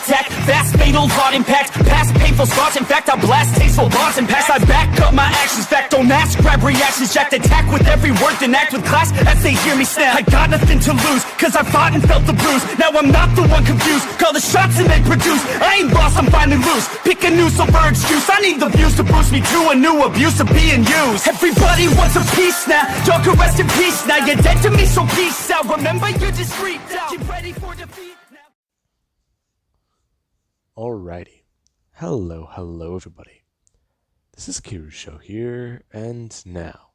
attack, fast, fatal, hard impact, past painful scars. In fact, I blast tasteful bars and pass. I back up my actions, fact, don't ask, grab reactions, jacked, attack with every word, then act with class as they hear me snap. I got nothing to lose, cause I fought and felt the bruise. Now I'm not the one confused, call the shots and they produce. I ain't lost, I'm finally loose, pick a new silver excuse. I need the views to boost me to a new abuse of being used. Everybody wants a piece now, y'all can rest in peace now. You're dead to me, so peace out. Remember, you're discreet now. Get ready for defeat now. Alrighty. Hello everybody. This is Kiru's show here, and now,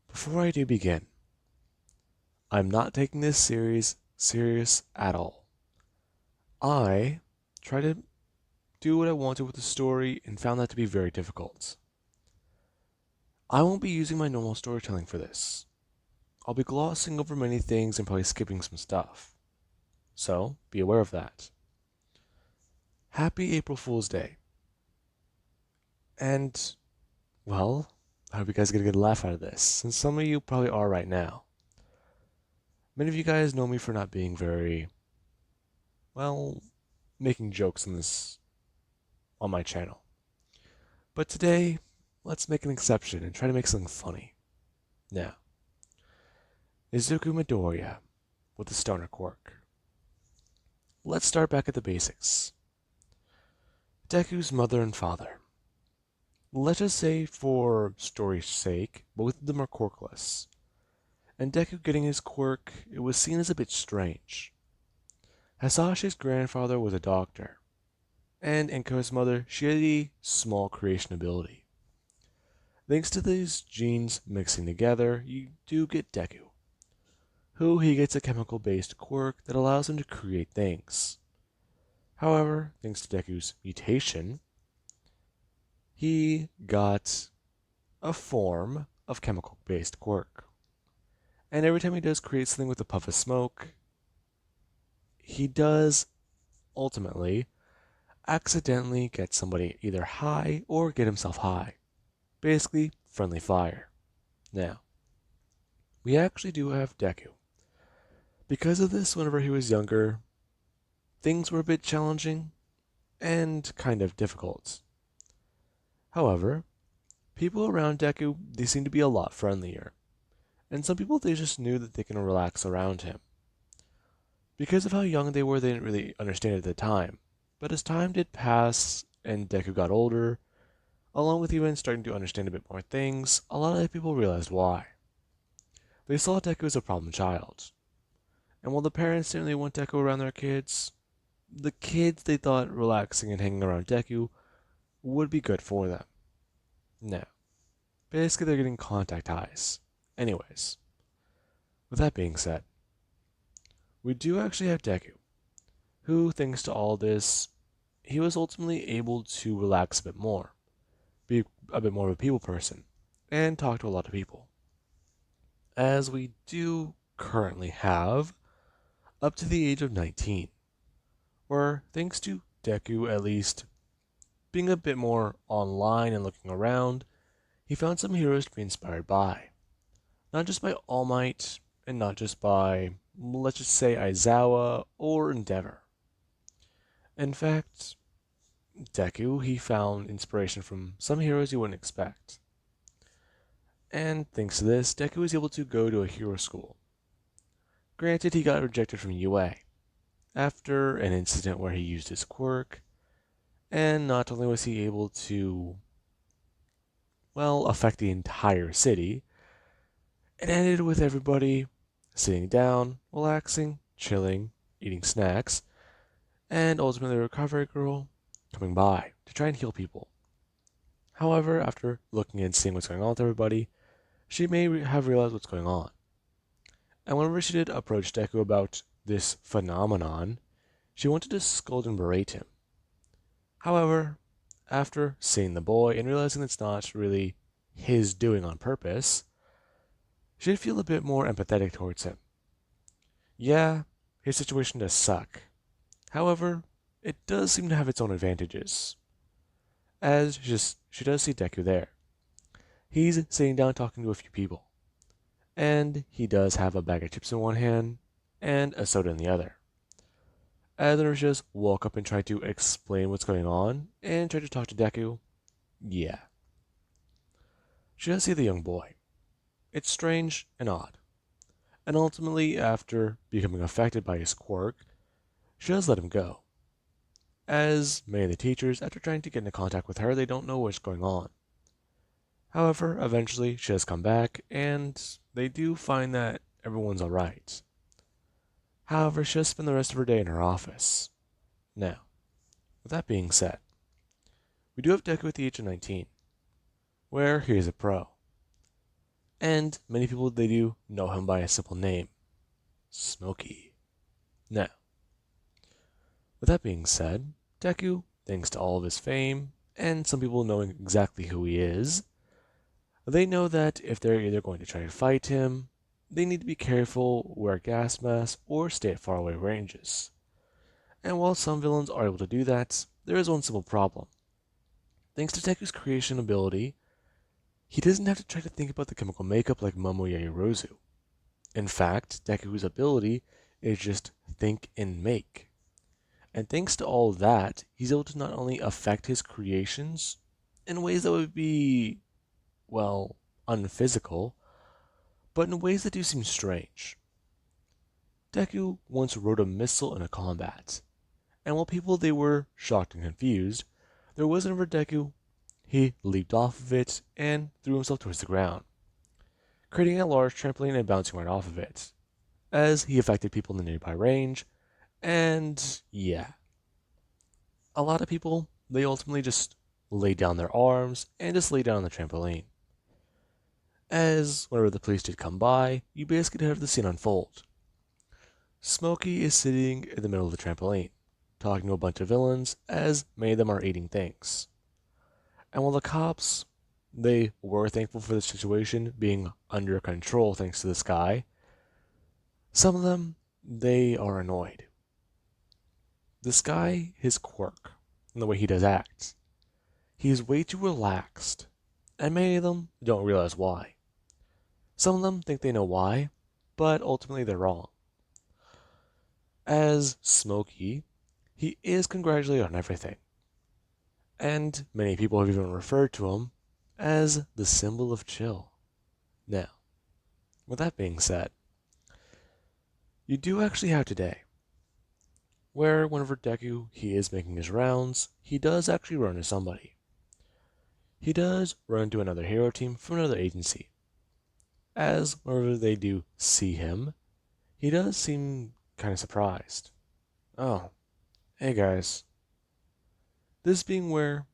before I do begin, I'm not taking this series serious at all. I tried to do what I wanted with the story and found that to be very difficult. I won't be using my normal storytelling for this. I'll be glossing over many things and probably skipping some stuff. So, be aware of that. Happy April Fool's Day. And, well, I hope you guys get a good laugh out of this, since some of you probably are right now. Many of you guys know me for not being very, well, making jokes on my channel. But today, let's make an exception and try to make something funny. Now, Izuku Midoriya with the stoner quirk. Let's start back at the basics. Deku's mother and father. Let us say, for story's sake, both of them are quirkless. And Deku getting his quirk, it was seen as a bit strange. Hasashi's grandfather was a doctor, and Enko's mother, she had a small creation ability. Thanks to these genes mixing together, you do get Deku, who he gets a chemical-based quirk that allows him to create things. However, thanks to Deku's mutation, he got a form of chemical-based quirk. And every time he does create something with a puff of smoke, he does, ultimately, accidentally get somebody either high or get himself high. Basically, friendly fire. Now, we actually do have Deku. Because of this, whenever he was younger, things were a bit challenging and kind of difficult. However, people around Deku, they seem to be a lot friendlier. And some people, they just knew that they can relax around him. Because of how young they were, they didn't really understand it at the time. But as time did pass and Deku got older, along with even starting to understand a bit more things, a lot of people realized why. They saw Deku as a problem child. And while the parents didn't really want Deku around their kids, the kids, they thought relaxing and hanging around Deku would be good for them. Now, basically they're getting contact highs. Anyways, with that being said, we do actually have Deku, who, thanks to all this, he was ultimately able to relax a bit more, be a bit more of a people person, and talk to a lot of people. As we do currently have up to the age of 19, where, thanks to Deku at least being a bit more online and looking around, he found some heroes to be inspired by. Not just by All Might, and not just by, let's just say, Aizawa or Endeavor. In fact, Deku, he found inspiration from some heroes you wouldn't expect. And thanks to this, Deku was able to go to a hero school. Granted, he got rejected from UA, after an incident where he used his quirk, and not only was he able to, well, affect the entire city, it ended with everybody sitting down, relaxing, chilling, eating snacks, and ultimately the recovery girl coming by to try and heal people. However, after looking and seeing what's going on with everybody, she may have realized what's going on. And whenever she did approach Deku about this phenomenon, she wanted to scold and berate him. However, after seeing the boy and realizing it's not really his doing on purpose, she did feel a bit more empathetic towards him. Yeah, his situation does suck. However, it does seem to have its own advantages. As she does see Deku there. He's sitting down talking to a few people. And he does have a bag of chips in one hand and a soda in the other. As the nurse just walk up and try to explain what's going on and try to talk to Deku. Yeah. She does see the young boy. It's strange and odd. And ultimately, after becoming affected by his quirk, she does let him go. As many of the teachers, after trying to get into contact with her, they don't know what's going on. However, eventually she does come back, and they do find that everyone's alright. However, she does spend the rest of her day in her office. Now, with that being said, we do have Deku at the age of 19, where he is a pro. And many people, they do know him by a simple name, Smokey. Now, with that being said, Deku, thanks to all of his fame, and some people knowing exactly who he is, they know that if they're either going to try to fight him, they need to be careful, wear gas masks, or stay at faraway ranges. And while some villains are able to do that, there is one simple problem. Thanks to Deku's creation ability, he doesn't have to try to think about the chemical makeup like Momo Yaoyorozu. In fact, Deku's ability is just think and make. And thanks to all that, he's able to not only affect his creations in ways that would be, well, unphysical, but in ways that do seem strange. Deku once rode a missile in a combat, and while people they were shocked and confused, there was never Deku. He leaped off of it and threw himself towards the ground, creating a large trampoline and bouncing right off of it, as he affected people in the nearby range, and yeah. A lot of people, they ultimately just lay down their arms and just lay down on the trampoline. As whenever the police did come by, you basically have the scene unfold. Smokey is sitting in the middle of the trampoline, talking to a bunch of villains, as many of them are eating things. And while the cops, they were thankful for the situation being under control thanks to this guy, some of them, they are annoyed. This guy, his quirk, and the way he does act, he's way too relaxed, and many of them don't realize why. Some of them think they know why, but ultimately they're wrong. As Smokey, he is congratulated on everything, and many people have even referred to him as the symbol of chill. Now, with that being said, you do actually have today, where whenever Deku he is making his rounds, he does actually run into somebody. He does run into another hero team from another agency. As whenever they do see him, he does seem kind of surprised. Oh, hey guys. This being where,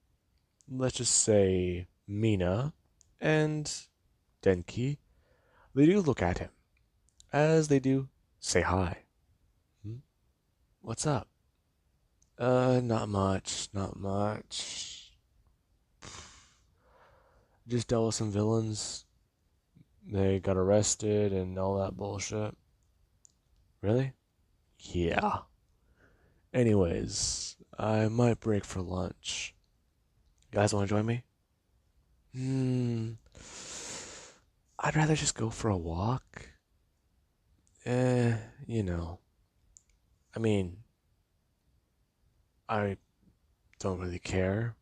let's just say, Mina and Denki, they do look at him, as they do say hi. What's up? Not much, not much. Just dealt with some villains. They got arrested and all that bullshit. Really? Yeah. Anyways, I might break for lunch. You guys want to join me? I'd rather just go for a walk. You know. I mean, I don't really care.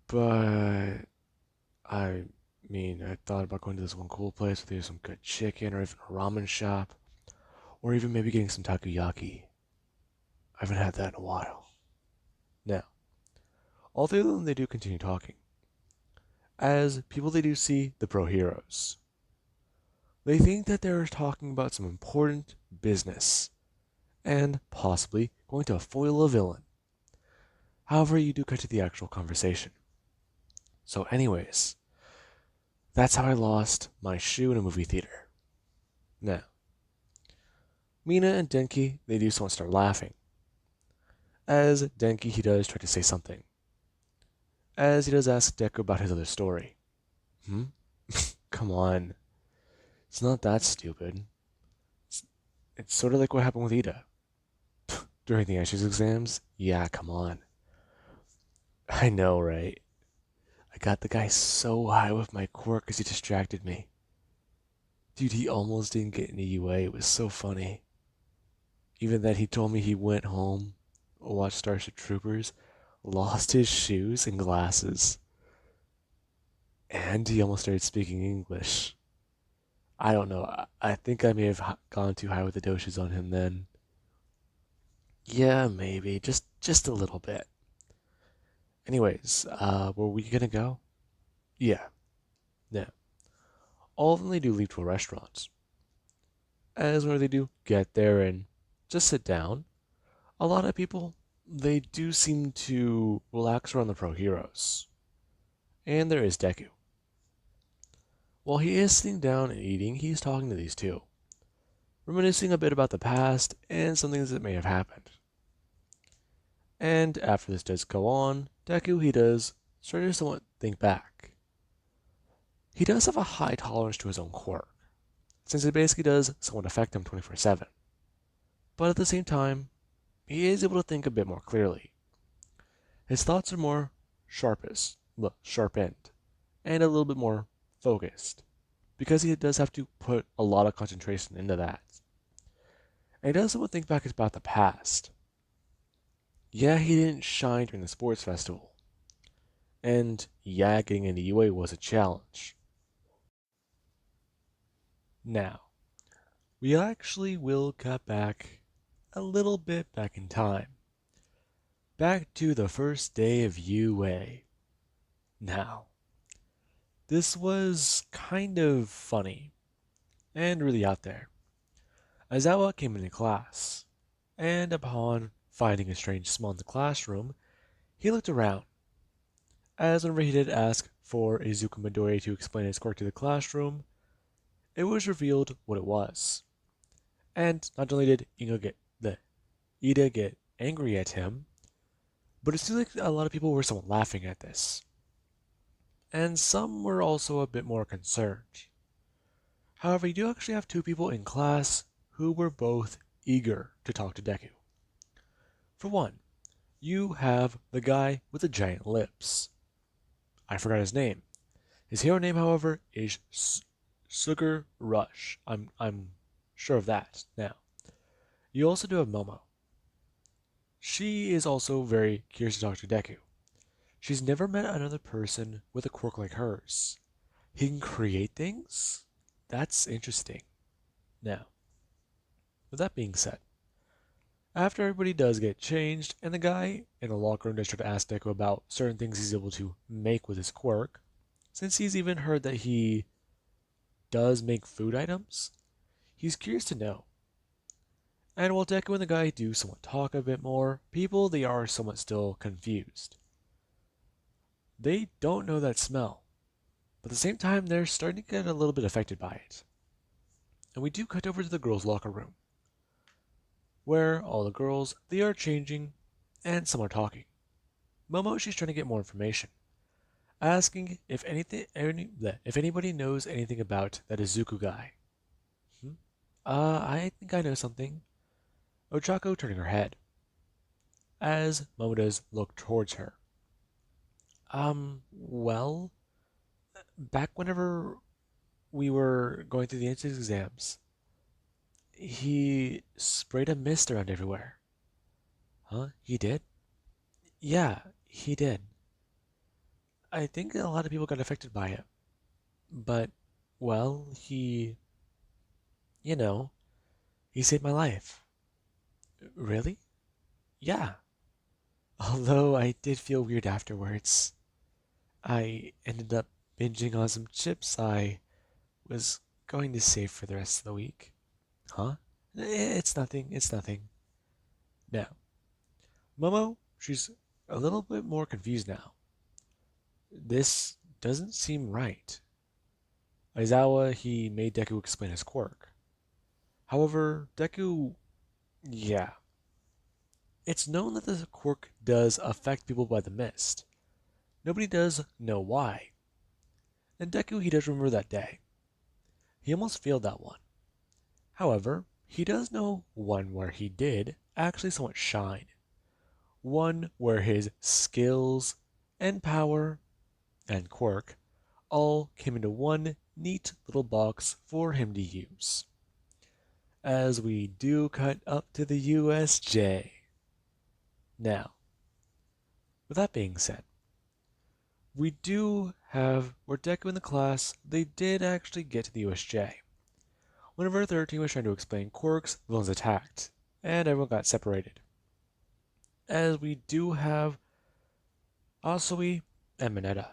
But, I I thought about going to this one cool place with either some good chicken or even a ramen shop. Or even maybe getting some takoyaki. I haven't had that in a while. Now, all three of them, they do continue talking. As people, they do see the pro heroes. They think that they're talking about some important business and possibly going to foil a villain. However, you do cut to the actual conversation. So anyways, that's how I lost my shoe in a movie theater. Now, Mina and Denki, they do somewhat start laughing. As Denki, he does try to say something. As he does ask Deku about his other story. Come on. It's not that stupid. It's sort of like what happened with Ida. During the entrance exams? Yeah, come on. I know, right? I got the guy so high with my quirk because he distracted me. Dude, he almost didn't get any UA. It was so funny. Even that he told me he went home, watched Starship Troopers, lost his shoes and glasses, and he almost started speaking English. I don't know. I think I may have gone too high with the doses on him then. Yeah, maybe. Just a little bit. Anyways, were we gonna go? Yeah. Yeah. All of them they do leave to a restaurant. As where they do get there and just sit down. A lot of people they do seem to relax around the pro heroes. And there is Deku. While he is sitting down and eating, he's talking to these two, reminiscing a bit about the past and some things that may have happened. And after this does go on, Deku he does start to somewhat think back. He does have a high tolerance to his own quirk, since it basically does somewhat affect him 24/7. But at the same time, he is able to think a bit more clearly. His thoughts are more sharpened, and a little bit more focused, because he does have to put a lot of concentration into that. And he does somewhat think back about the past. Yeah, he didn't shine during the sports festival, and yeah, getting into UA was a challenge. Now, we actually will cut back a little bit back in time. Back to the first day of UA. Now, this was kind of funny and really out there. Aizawa came into class, and upon finding a strange smell in the classroom, he looked around. As whenever he did ask for Izuku Midori to explain his quirk to the classroom, it was revealed what it was. And not only did Ida get angry at him, but it seemed like a lot of people were somewhat laughing at this. And some were also a bit more concerned. However, you do actually have two people in class who were both eager to talk to Deku. For one, you have the guy with the giant lips. I forgot his name. His hero name, however, is Sugar Rush. I'm sure of that now. You also do have Momo. She is also very curious to talk to Deku. She's never met another person with a quirk like hers. He can create things? That's interesting. Now, with that being said, after everybody does get changed, and the guy in the locker room does try to ask Deku about certain things he's able to make with his quirk, since he's even heard that he does make food items, he's curious to know. And while Deku and the guy do somewhat talk a bit more, people they are somewhat still confused. They don't know that smell, but at the same time they're starting to get a little bit affected by it. And we do cut over to the girls' locker room, where all the girls they are changing and some are talking. Momo she's trying to get more information, asking if if anybody knows anything about that Izuku guy. Hmm? I think I know something. Ochako turning her head, as Momo does look towards her. Well, back whenever we were going through the entrance exams, he sprayed a mist around everywhere. Huh? He did? Yeah, he did. I think a lot of people got affected by it. But, well, you know, he saved my life. Really? Yeah. Although I did feel weird afterwards. I ended up binging on some chips I was going to save for the rest of the week. Huh? It's nothing, it's nothing. Now, Momo, she's a little bit more confused now. This doesn't seem right. Aizawa, he made Deku explain his quirk. However, Deku, yeah. It's known that the quirk does affect people by the mist. Nobody does know why. And Deku, he does remember that day. He almost failed that one. However, he does know one where he did actually somewhat shine. One where his skills and power and quirk all came into one neat little box for him to use. as we do cut up to the USJ. Now, with that being said, we do have where Deku in the class, they did actually get to the USJ. Whenever 13 was trying to explain quirks, villains attacked, and everyone got separated. As we do have Asui and Mineta.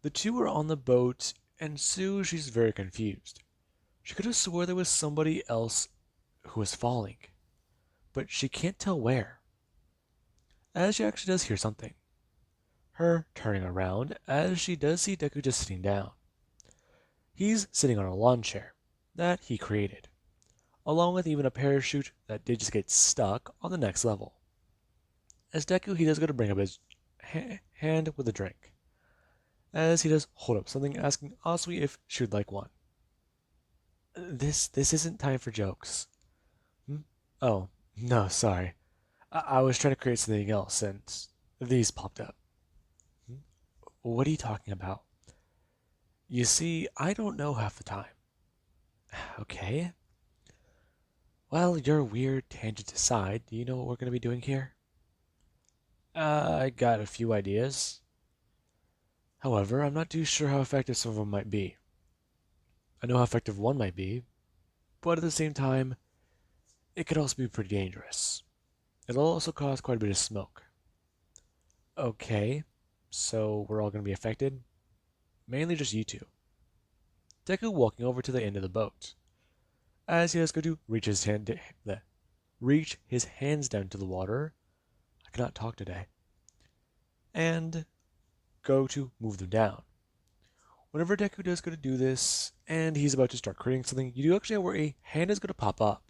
The two are on the boat, and Sue, she's very confused. She could have swore there was somebody else who was falling, but she can't tell where. As she actually does hear something. Her turning around as she does see Deku just sitting down. He's sitting on a lawn chair that he created, along with even a parachute that did just get stuck on the next level. As Deku, he does go to bring up his hand with a drink, as he does hold up something asking Asui if she would like one. This isn't time for jokes. Hmm? Oh, no, sorry. I was trying to create something else and these popped up. Hmm? What are you talking about? You see, I don't know half the time. Okay. Well, your weird tangent aside, do you know what we're going to be doing here? I got a few ideas. However, I'm not too sure how effective some of them might be. I know how effective one might be, but at the same time, it could also be pretty dangerous. It'll also cause quite a bit of smoke. Okay, so we're all going to be affected? Mainly just you two. Deku walking over to the end of the boat. As he has to go to reach his hands down to the water. I cannot talk today. And go to move them down. Whenever Deku does go to do this, and he's about to start creating something, you do actually have where a hand is going to pop up.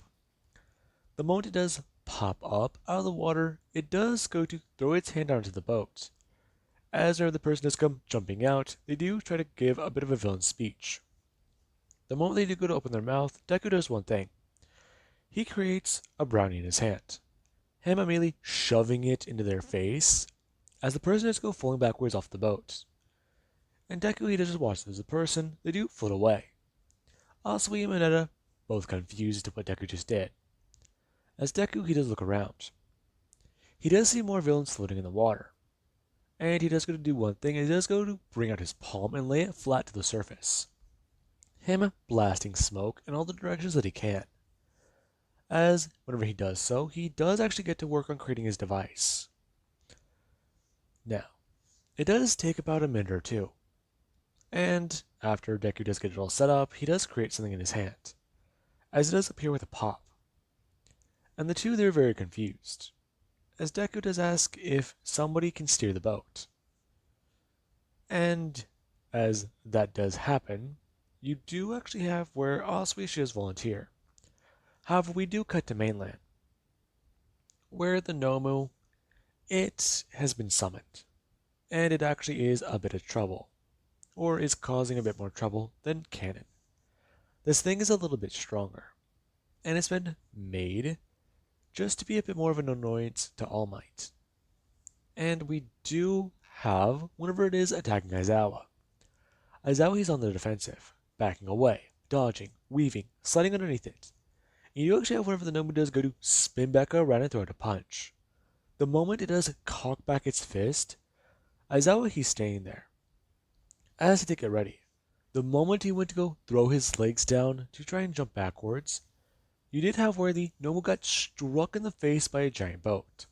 The moment it does pop up out of the water, it does go to throw its hand onto the boat. As whenever the person does come jumping out, they do try to give a bit of a villain speech. The moment they do go to open their mouth, Deku does one thing. He creates a brownie in his hand, him immediately shoving it into their face as the person does go falling backwards off the boat. And Deku, he does just watch as the person, they do float away. Asui and Mineta both confused at what Deku just did. As Deku, he does look around. He does see more villains floating in the water. And he does go to do one thing, and he does go to bring out his palm and lay it flat to the surface. Him blasting smoke in all the directions that he can. As, whenever he does so, he does actually get to work on creating his device. Now, it does take about a minute or two. And after Deku does get it all set up, he does create something in his hand, as it does appear with a pop. And the two, they're very confused, as Deku does ask if somebody can steer the boat. And as that does happen, you do actually have where Asui does volunteer. However, we do cut to mainland, where the Nomu, it has been summoned, and it actually is a bit of trouble, or is causing a bit more trouble than canon. This thing is a little bit stronger, and it's been made just to be a bit more of an annoyance to All Might. And we do have, whenever it is attacking Aizawa. Aizawa is on the defensive, backing away, dodging, weaving, sliding underneath it. And you actually have whenever the Nomu does go to spin back around and throw it a punch. The moment it does cock back its fist, Aizawa, he's staying there. As he did get ready, the moment he went to go throw his legs down to try and jump backwards, you did have where the Nomu got struck in the face by a giant boat.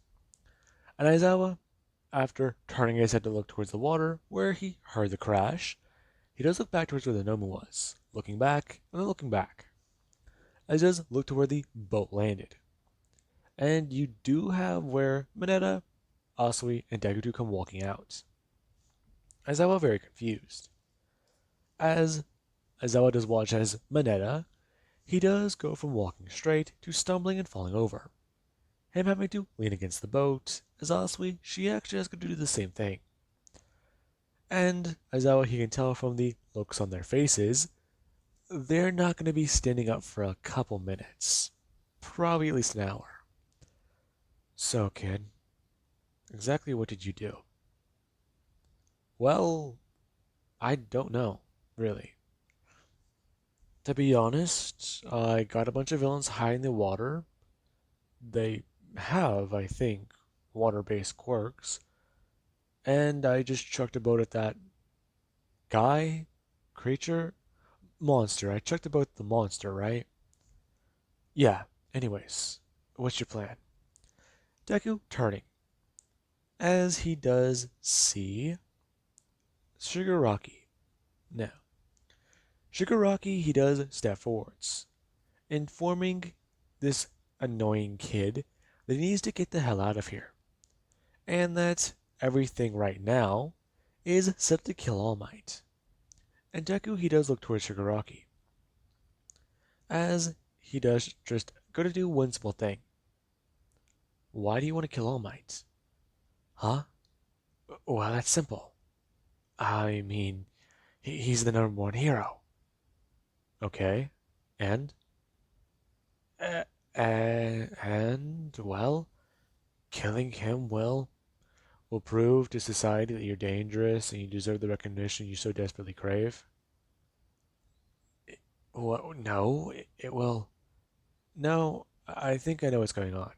And Aizawa, after turning his head to look towards the water where he heard the crash, he does look back towards where the Nomu was, looking back and then looking back. As he does look to where the boat landed. And you do have where Mineta, Asui, and Deku come walking out. Aizawa very confused. As Aizawa does watch as Mineta, he does go from walking straight to stumbling and falling over. Him having to lean against the boat, as Asui, she actually has to do the same thing. And Aizawa, he can tell from the looks on their faces, they're not going to be standing up for a couple minutes. Probably at least an hour. So, kid, exactly what did you do? Well, I don't know, really. To be honest, I got a bunch of villains high in the water. They have, I think, water-based quirks, and I just chucked a boat at that guy, creature, monster. I chucked a boat at the monster, right? Yeah, anyways, what's your plan? Deku turning, as he does see Shigaraki. Now, Shigaraki, he does step forwards, informing this annoying kid that he needs to get the hell out of here, and that everything right now is set to kill All Might. And Deku, he does look towards Shigaraki, as he does just go to do one simple thing. Why do you want to kill All Might? Huh? Well, that's simple. I mean, he's the number one hero. Okay, and? Uh, and, well, killing him will prove to society that you're dangerous and you deserve the recognition you so desperately crave. What? No, it will. No, I think I know what's going on.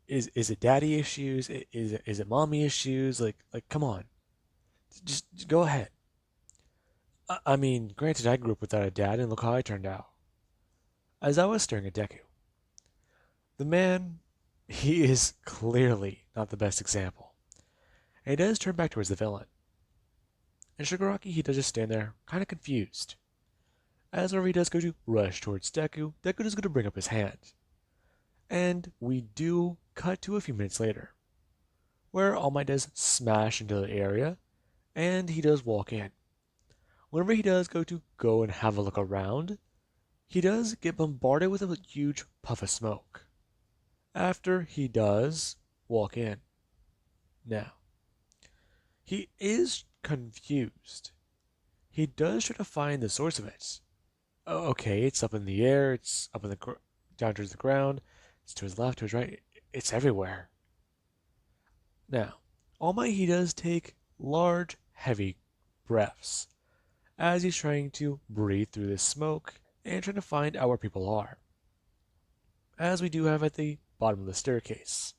Is it daddy issues? Is it mommy issues? Like come on, just go ahead. I mean, granted, I grew up without a dad, and look how I turned out. As I was staring at Deku, the man, he is clearly not the best example. And he does turn back towards the villain. And Shigaraki, he does just stand there, kind of confused. As whenever he does go to rush towards Deku, Deku is going to bring up his hand. And we do cut to a few minutes later, where All Might does smash into the area, and he does walk in. Whenever he does go and have a look around, he does get bombarded with a huge puff of smoke. After he does walk in. Now, he is confused. He does try to find the source of it. Oh, okay, it's up in the air, it's up in the down towards the ground, it's to his left, to his right, it's everywhere. Now, All Might, he does take large, heavy breaths as he's trying to breathe through this smoke and trying to find out where people are. As we do have at the bottom of the staircase,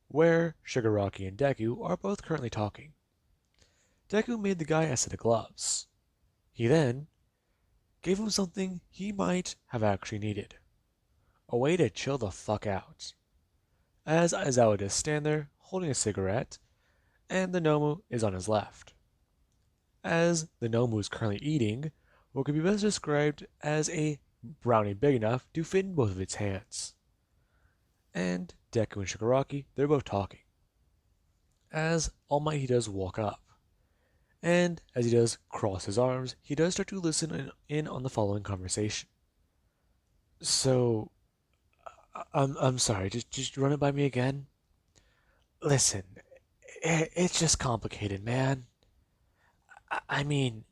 where Shigaraki and Deku are both currently talking. Deku made the guy a set of gloves. He then gave him something he might have actually needed. A way to chill the fuck out. As Aizawa does stand there, holding a cigarette, and the Nomu is on his left. As the Nomu is currently eating what could be best described as a brownie big enough to fit in both of its hands. And Deku and Shigaraki, they're both talking. As All Might, he does walk up. And as he does cross his arms, he does start to listen in on the following conversation. So, I'm sorry, just run it by me again. Listen, it's just complicated, man. I mean,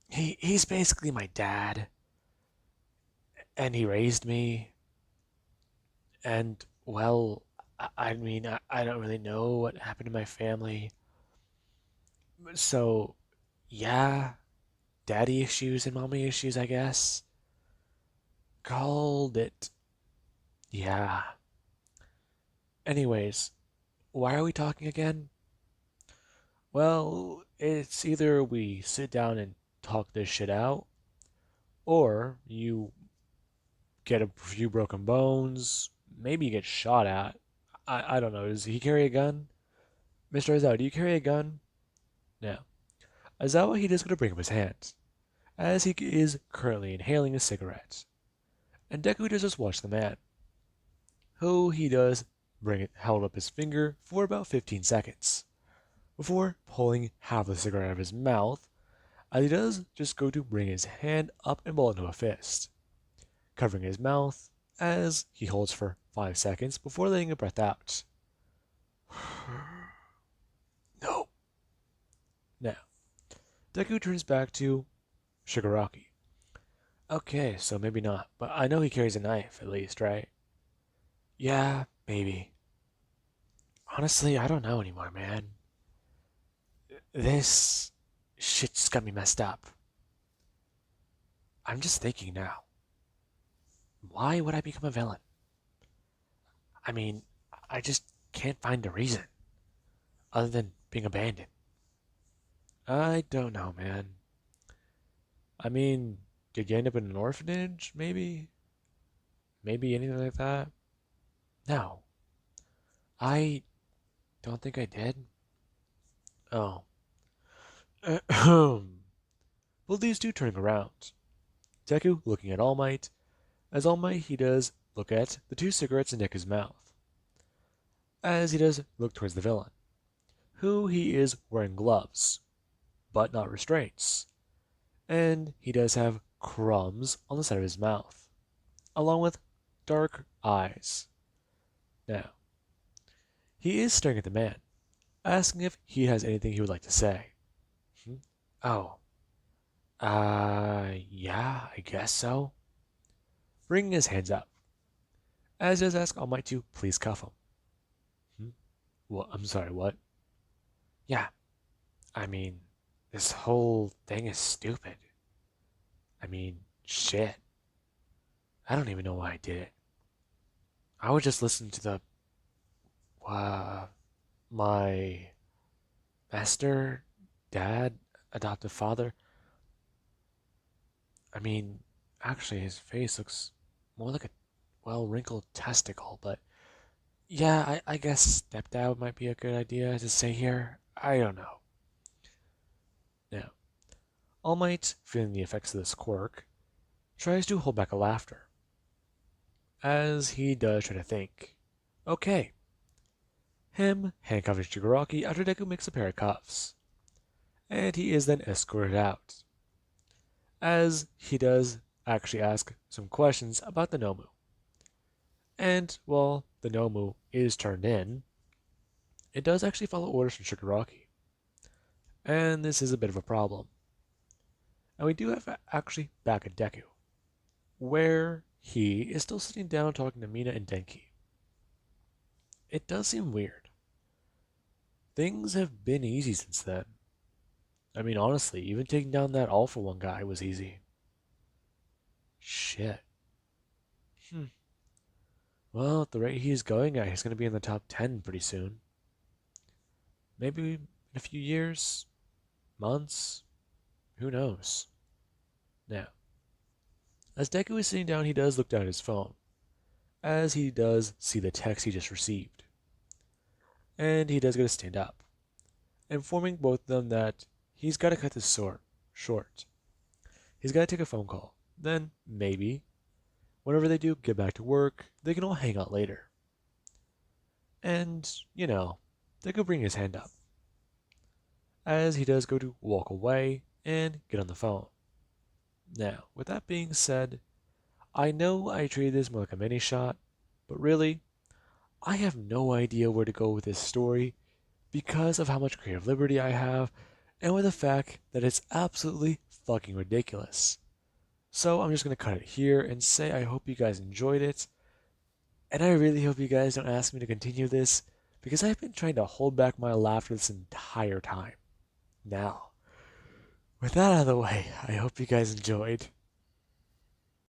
he's basically my dad, and he raised me, and well, I mean, I don't really know what happened to my family. So, yeah, daddy issues and mommy issues, I guess. Called it. Yeah. Anyways, why are we talking again? Well, it's either we sit down and talk this shit out, or you get a few broken bones, maybe you get shot at. I don't know. Does he carry a gun? Mr. Aizawa, do you carry a gun? No. Aizawa, he is going to bring up his hand, as he is currently inhaling a cigarette. And Deku does just watch the man, who he does bring it held up his finger for about 15 seconds, before pulling half the cigarette out of his mouth, as he does just go to bring his hand up and ball into a fist, covering his mouth as he holds for 5 seconds before letting a breath out. No. Now, Deku turns back to Shigaraki. Okay, so maybe not, but I know he carries a knife, at least, right? Yeah, maybe. Honestly, I don't know anymore, man. This shit's got me messed up. I'm just thinking now, why would I become a villain? I mean, I just can't find a reason other than being abandoned. I don't know, man. I mean, did you end up in an orphanage, maybe? Maybe anything like that? No, I don't think I did. Oh. Well, these two turning around. Deku looking at All Might. As All Might, he does look at the two cigarettes in Deku's mouth. As he does look towards the villain, who he is wearing gloves, but not restraints. And he does have crumbs on the side of his mouth, along with dark eyes. Now, he is staring at the man, asking if he has anything he would like to say. Hmm? Oh, yeah, I guess so. Bringing his hands up, as does ask All Might to please cuff him. Hmm? Well, I'm sorry, what? Yeah, I mean, this whole thing is stupid. I mean, shit. I don't even know why I did it. I would just listen to uh, my master, dad, adoptive father. I mean, actually, his face looks more like a well wrinkled testicle, but yeah, I guess stepdad might be a good idea to say here. I don't know. Now, All Might, feeling the effects of this quirk, tries to hold back a laughter, as he does try to think. Okay, him handcuffing Shigaraki after Deku makes a pair of cuffs, and he is then escorted out, as he does actually ask some questions about the Nomu. And while the Nomu is turned in, it does actually follow orders from Shigaraki, and this is a bit of a problem. And we do have actually back at Deku, where he is still sitting down talking to Mina and Denki. It does seem weird. Things have been easy since then. I mean, honestly, even taking down that All for One guy was easy. Shit. Hmm. Well, at the rate he's going at, he's going to be in the top 10 pretty soon. Maybe in a few years, months, who knows? Now, as Deku is sitting down, he does look down at his phone, as he does see the text he just received. And he does get to stand up, informing both of them that he's got to cut this short. He's got to take a phone call. Then, maybe, whenever they do get back to work, they can all hang out later. And, they could bring his hand up, as he does go to walk away and get on the phone. Now, with that being said, I know I treated this more like a mini shot, but really, I have no idea where to go with this story because of how much creative liberty I have and with the fact that it's absolutely fucking ridiculous. So I'm just going to cut it here and say I hope you guys enjoyed it. And I really hope you guys don't ask me to continue this because I've been trying to hold back my laughter this entire time. Now, with that out of the way, I hope you guys enjoyed.